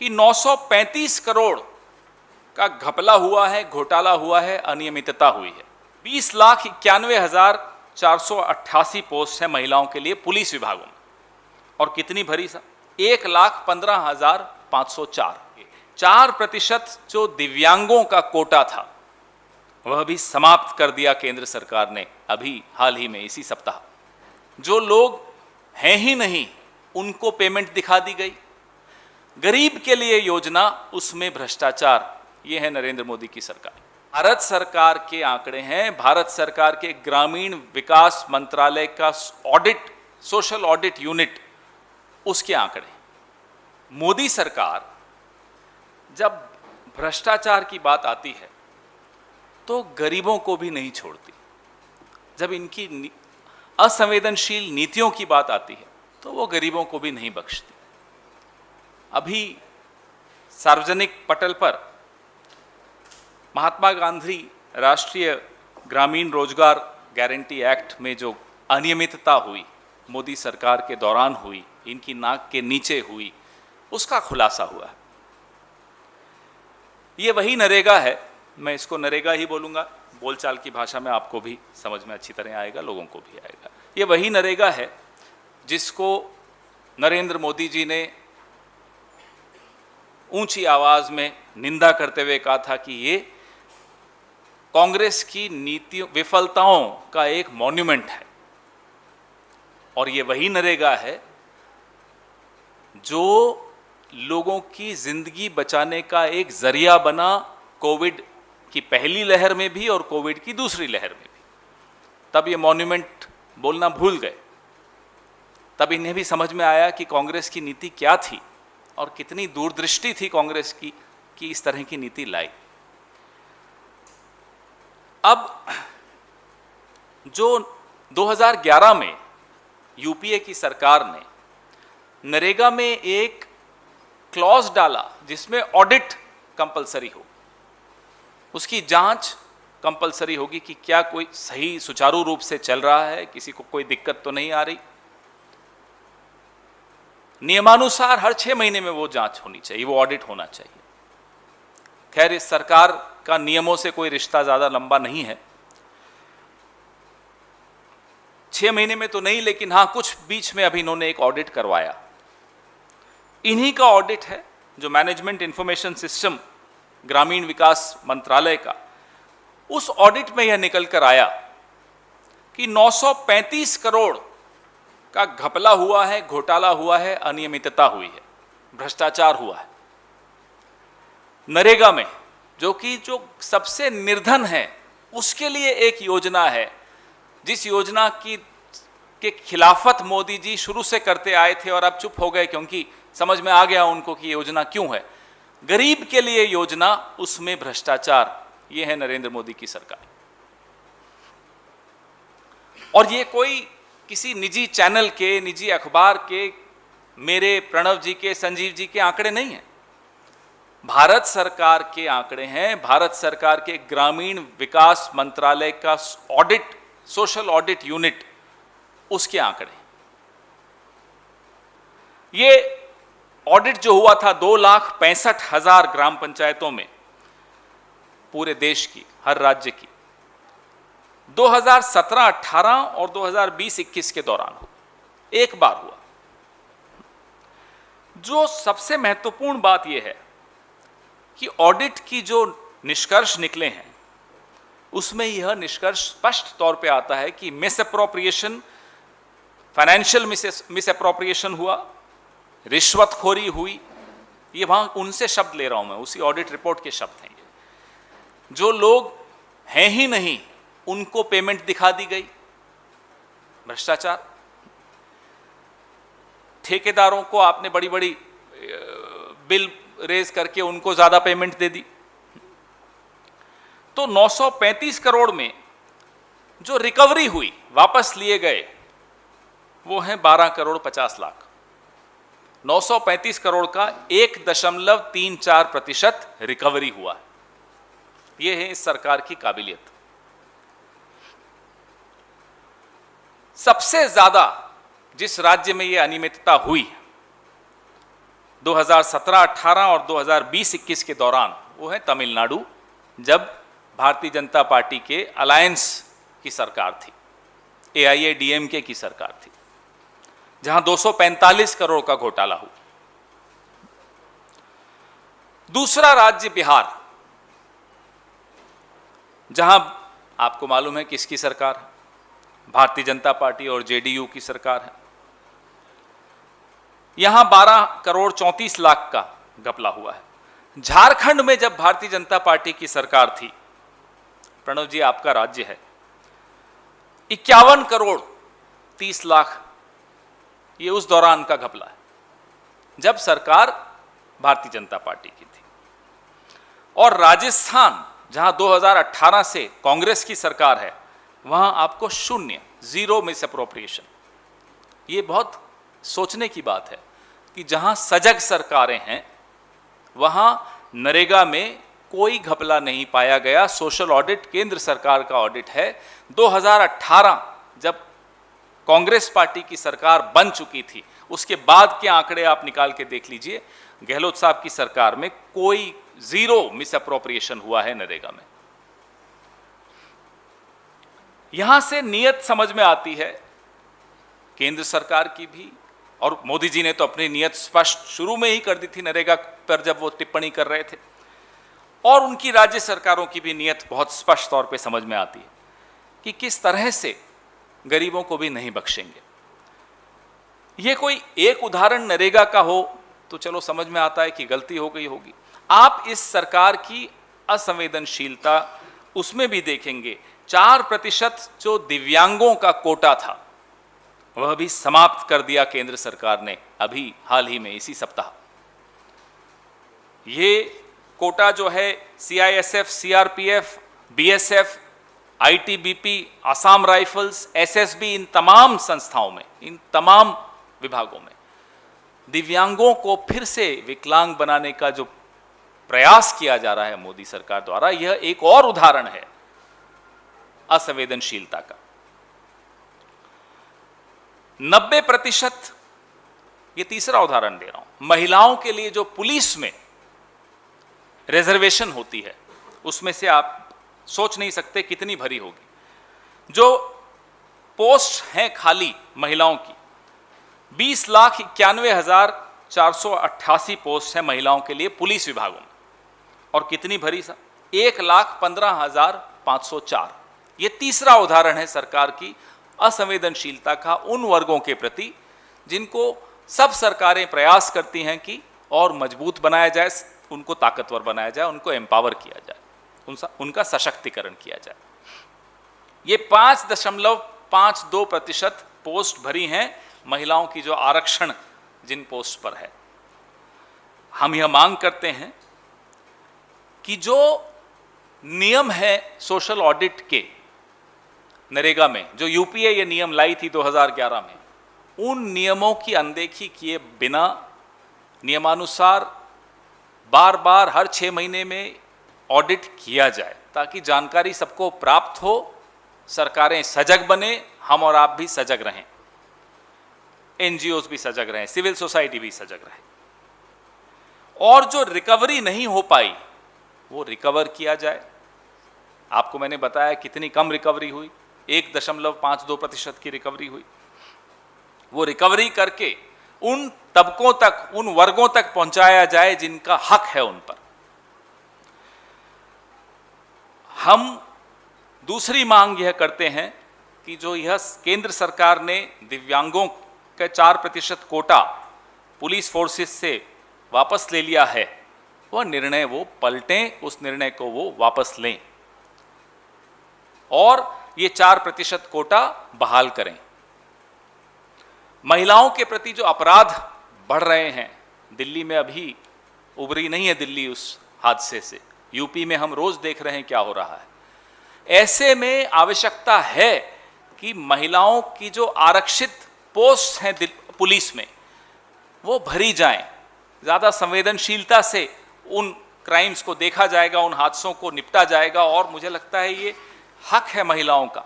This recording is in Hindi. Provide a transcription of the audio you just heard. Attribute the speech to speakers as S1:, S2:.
S1: कि 935 करोड़ का घपला हुआ है, घोटाला हुआ है, अनियमितता हुई है। 20,91,488 पोस्ट है महिलाओं के लिए पुलिस विभागों में, और कितनी भरी साहब? 1,15,504। 4% जो दिव्यांगों का कोटा था वह भी समाप्त कर दिया केंद्र सरकार ने अभी हाल ही में इसी सप्ताह। जो लोग हैं ही नहीं उनको पेमेंट दिखा दी गई। गरीब के लिए योजना, उसमें भ्रष्टाचार। ये है नरेंद्र मोदी की सरकार। भारत सरकार के आंकड़े हैं, भारत सरकार के ग्रामीण विकास मंत्रालय का ऑडिट, सोशल ऑडिट यूनिट, उसके आंकड़े। मोदी सरकार जब भ्रष्टाचार की बात आती है तो गरीबों को भी नहीं छोड़ती। जब इनकी असंवेदनशील नीतियों की बात आती है तो वो गरीबों को भी नहीं बख्शती। अभी सार्वजनिक पटल पर महात्मा गांधी राष्ट्रीय ग्रामीण रोजगार गारंटी एक्ट में जो अनियमितता हुई, मोदी सरकार के दौरान हुई, इनकी नाक के नीचे हुई, उसका खुलासा हुआ है। ये वही नरेगा है, मैं इसको नरेगा ही बोलूँगा, बोलचाल की भाषा में आपको भी समझ में अच्छी तरह आएगा, लोगों को भी आएगा। ये वही नरेगा है जिसको नरेंद्र मोदी जी ने ऊंची आवाज में निंदा करते हुए कहा था कि ये कांग्रेस की नीतियों, विफलताओं का एक मॉन्यूमेंट है। और ये वही नरेगा है जो लोगों की जिंदगी बचाने का एक जरिया बना, कोविड की पहली लहर में भी और कोविड की दूसरी लहर में भी। तब ये मॉन्यूमेंट बोलना भूल गए, तब इन्हें भी समझ में आया कि कांग्रेस की नीति क्या थी और कितनी दूरदृष्टि थी कांग्रेस की कि इस तरह की नीति लाई। अब जो 2011 में यूपीए की सरकार ने नरेगा में एक क्लॉज डाला जिसमें ऑडिट कंपलसरी हो, उसकी जांच कंपलसरी होगी कि क्या कोई सही सुचारू रूप से चल रहा है, किसी को कोई दिक्कत तो नहीं आ रही। नियमानुसार हर 6 महीने में वो जांच होनी चाहिए, वो ऑडिट होना चाहिए। खैर, इस सरकार का नियमों से कोई रिश्ता ज्यादा लंबा नहीं है, 6 महीने में तो नहीं, लेकिन हाँ कुछ बीच में अभी इन्होंने एक ऑडिट करवाया। इन्हीं का ऑडिट है जो मैनेजमेंट इंफॉर्मेशन सिस्टम ग्रामीण विकास मंत्रालय का, उस ऑडिट में यह निकल कर आया कि 935 करोड़ का घपला हुआ है, घोटाला हुआ है, अनियमितता हुई है, भ्रष्टाचार हुआ है। नरेगा में जो सबसे निर्धन है उसके लिए एक योजना है, जिस योजना के खिलाफत मोदी जी शुरू से करते आए थे और अब चुप हो गए क्योंकि समझ में आ गया उनको कि योजना क्यों है। गरीब के लिए योजना, उसमें भ्रष्टाचार। ये है नरेंद्र मोदी की सरकार। और ये कोई किसी निजी चैनल के, निजी अखबार के, मेरे, प्रणव जी के, संजीव जी के आंकड़े नहीं हैं, भारत सरकार के आंकड़े हैं। भारत सरकार के ग्रामीण विकास मंत्रालय का ऑडिट, सोशल ऑडिट यूनिट, उसके आंकड़े। ये ऑडिट जो हुआ था 2,65,000 ग्राम पंचायतों में, पूरे देश की, हर राज्य की, 2017-18 और 2020-21 के दौरान हुआ, एक बार हुआ। जो सबसे महत्वपूर्ण बात यह है कि ऑडिट की जो निष्कर्ष निकले हैं उसमें यह निष्कर्ष स्पष्ट तौर पे आता है कि miss appropriation, financial miss appropriation हुआ, रिश्वतखोरी हुई। ये वहां उनसे शब्द ले रहा हूं मैं, उसी ऑडिट रिपोर्ट के शब्द हैं ये। जो लोग हैं ही नहीं उनको पेमेंट दिखा दी गई, भ्रष्टाचार। ठेकेदारों को आपने बड़ी बड़ी बिल रेज करके उनको ज्यादा पेमेंट दे दी। तो 935 करोड़ में जो रिकवरी हुई, वापस लिए गए, वो हैं 12 करोड़ 50 लाख। 935 करोड़ का 1.34% रिकवरी हुआ। यह है इस सरकार की काबिलियत। सबसे ज्यादा जिस राज्य में यह अनियमितता हुई 2017-18 और 2020-21 के दौरान, वो है तमिलनाडु, जब भारतीय जनता पार्टी के अलायंस की सरकार थी, AIADMK की सरकार थी, जहां 245 करोड़ का घोटाला हुआ। दूसरा राज्य बिहार, जहां आपको मालूम है किसकी सरकार है, भारतीय जनता पार्टी और JDU की सरकार है। यहां 12 करोड़ 34 लाख का घपला हुआ है। झारखंड में जब भारतीय जनता पार्टी की सरकार थी, प्रणव जी आपका राज्य है, 51 करोड़ 30 लाख, ये उस दौरान का घपला है जब सरकार भारतीय जनता पार्टी की थी। और राजस्थान, जहां 2018 से कांग्रेस की सरकार है, वहां आपको 0 मिस अप्रोप्रिएशन। ये बहुत सोचने की बात है कि जहां सजग सरकारें हैं वहां नरेगा में कोई घपला नहीं पाया गया। सोशल ऑडिट केंद्र सरकार का ऑडिट है। 2018 जब कांग्रेस पार्टी की सरकार बन चुकी थी, उसके बाद के आंकड़े आप निकाल के देख लीजिए, गहलोत साहब की सरकार में कोई 0 मिस अप्रोप्रिएशन हुआ है नरेगा में। यहां से नियत समझ में आती है केंद्र सरकार की भी, और मोदी जी ने तो अपनी नियत स्पष्ट शुरू में ही कर दी थी नरेगा पर जब वो टिप्पणी कर रहे थे, और उनकी राज्य सरकारों की भी नियत बहुत स्पष्ट तौर पे समझ में आती है कि किस तरह से गरीबों को भी नहीं बख्शेंगे। ये कोई एक उदाहरण नरेगा का हो तो चलो समझ में आता है कि गलती हो गई होगी। आप इस सरकार की असंवेदनशीलता उसमें भी देखेंगे। 4% जो दिव्यांगों का कोटा था वह भी समाप्त कर दिया केंद्र सरकार ने अभी हाल ही में इसी सप्ताह। ये कोटा जो है CISF, CRPF, BSF, ITBP, Assam rifles, SSB, इन तमाम संस्थाओं में, इन तमाम विभागों में दिव्यांगों को फिर से विकलांग बनाने का जो प्रयास किया जा रहा है मोदी सरकार द्वारा, यह एक और उदाहरण है असंवेदनशीलता का। 90%, ये तीसरा उदाहरण दे रहा हूं, महिलाओं के लिए जो पुलिस में रिजर्वेशन होती है, उसमें से आप सोच नहीं सकते कितनी भरी होगी। जो पोस्ट हैं खाली महिलाओं की, 20,91,488 पोस्ट है महिलाओं के लिए पुलिस विभागों में, और कितनी भरी सा 1,15,504। ये तीसरा उदाहरण है सरकार की असंवेदनशीलता का उन वर्गों के प्रति जिनको सब सरकारें प्रयास करती हैं कि और मजबूत बनाया जाए, उनको ताकतवर बनाया जाए, उनको एम्पावर किया जाए, उनका सशक्तिकरण किया जाए। ये 5.52% पोस्ट भरी हैं महिलाओं की, जो आरक्षण जिन पोस्ट पर है। हम यह मांग करते हैं कि जो नियम है सोशल ऑडिट के नरेगा में, जो यूपीए ये नियम लाई थी 2011 में, उन नियमों की अनदेखी किए बिना नियमानुसार बार बार हर 6 महीने में ऑडिट किया जाए, ताकि जानकारी सबको प्राप्त हो, सरकारें सजग बने, हम और आप भी सजग रहें, NGOs भी सजग रहें, सिविल सोसाइटी भी सजग रहे, और जो रिकवरी नहीं हो पाई वो रिकवर किया जाए। आपको मैंने बताया कितनी कम रिकवरी हुई, 1.52% की रिकवरी हुई। वो रिकवरी करके उन तबकों तक, उन वर्गों तक पहुंचाया जाए जिनका हक है उन पर। हम दूसरी मांग यह करते हैं कि जो यह केंद्र सरकार ने दिव्यांगों का 4% कोटा पुलिस फोर्सेस से वापस ले लिया है, वह निर्णय वो पलटें, उस निर्णय को वो वापस लें और ये 4% कोटा बहाल करें। महिलाओं के प्रति जो अपराध बढ़ रहे हैं, दिल्ली में अभी उबरी नहीं है दिल्ली उस हादसे से, यूपी में हम रोज देख रहे हैं क्या हो रहा है। ऐसे में आवश्यकता है कि महिलाओं की जो आरक्षित पोस्ट हैं पुलिस में, वो भरी जाएं, ज़्यादा संवेदनशीलता से उन क्राइम्स को देखा जाएगा, उन हादसों को निपटा जाएगा, और मुझे लगता है ये हक है महिलाओं का